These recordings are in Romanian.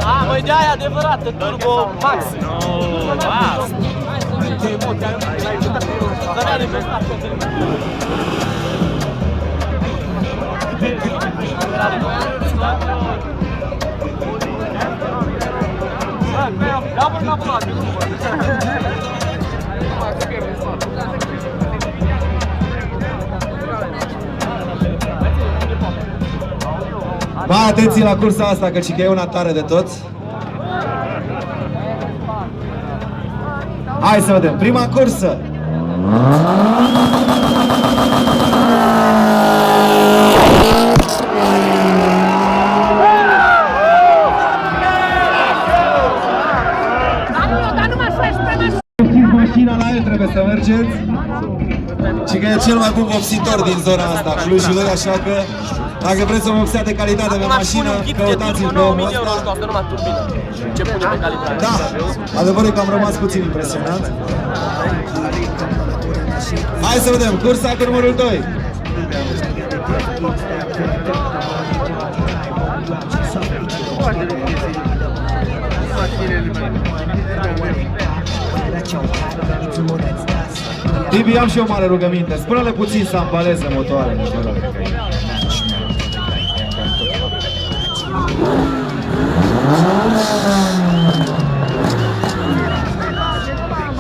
A, măi, de aia adevărată, Turbo Max. Wow. Ba, atenție la cursa asta, căci că e una tare de tot. Hai să vedem, prima cursă. Mașina la el trebuie să mergeți. Și că e cel mai bun vopsitor din zona asta, Clujului, așa că dacă vreți o vopsea de calitate pe mașină, căutați-l pe omul ăsta. Da, adevărul e că am rămas puțin impresionat. Hai să vedem, cursa cu numărul 2. Tibi, am și o mare rugăminte. Spune-le puțin să ambaleze motoarele.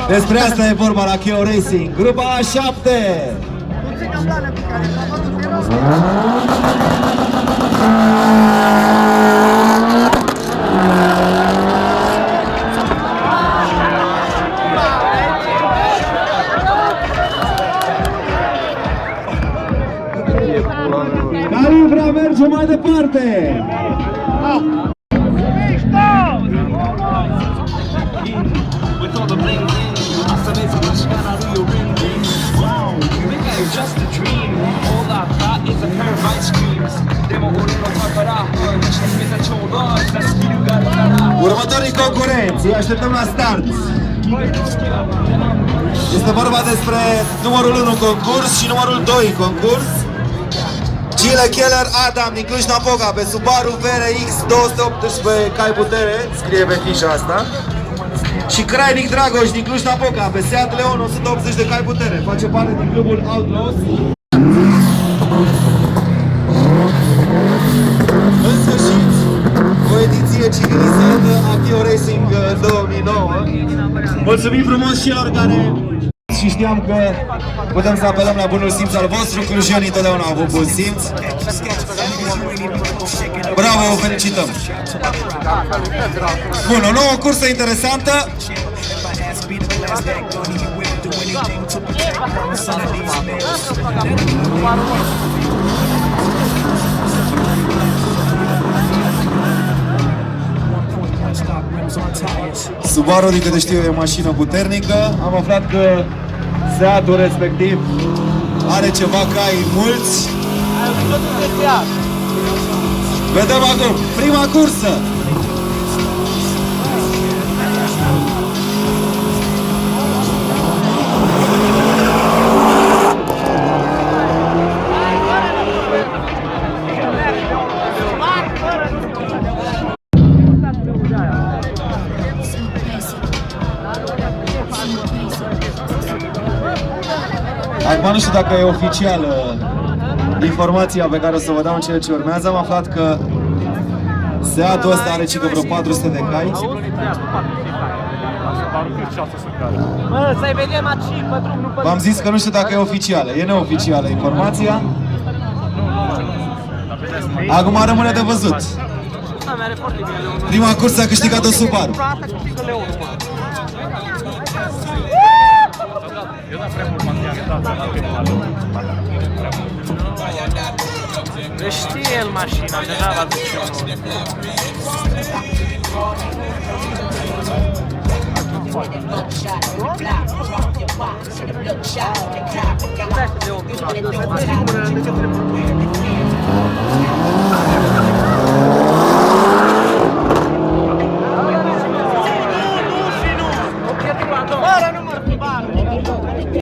Despre asta e vorba la Cheo Racing. Grupa A7. Calibra merge mai departe! Următorii concurenți, îi așteptăm la start. Este vorba despre numărul 1 concurs și numărul 2 concurs. Gile Keller Adam din Cluj-Napoca pe Subaru VRX 218 cai putere, scrie pe fișa asta. Și Crainic Dragoș din Cluj-Napoca pe Seat Leon 180 de cai putere, face parte din clubul Outlaws. În sfârșit, o ediție civilizată a Cheo Racing 2009. Mulțumim frumos celor care... Și știam că putem să apelăm la bunul simț al vostru. Clujenii întotdeauna au avut bun simț. Bravo, vă felicităm! Bun, o nouă cursă interesantă. Subaru, din câte știu, e o mașină puternică. Am aflat că Seatul respectiv are ceva cai mulți. Vedem acum prima cursă. Acum nu știu dacă e oficială informația pe care o să vă dau în cele ce urmează. Am aflat că Seatul ăsta are cică vreo 400 de cai. V-am zis că nu știu dacă e oficială, e neoficială informația. Acum rămâne de văzut. Prima cursă a câștigat-o Subaru. Știe el mașina, deja va duce unul. De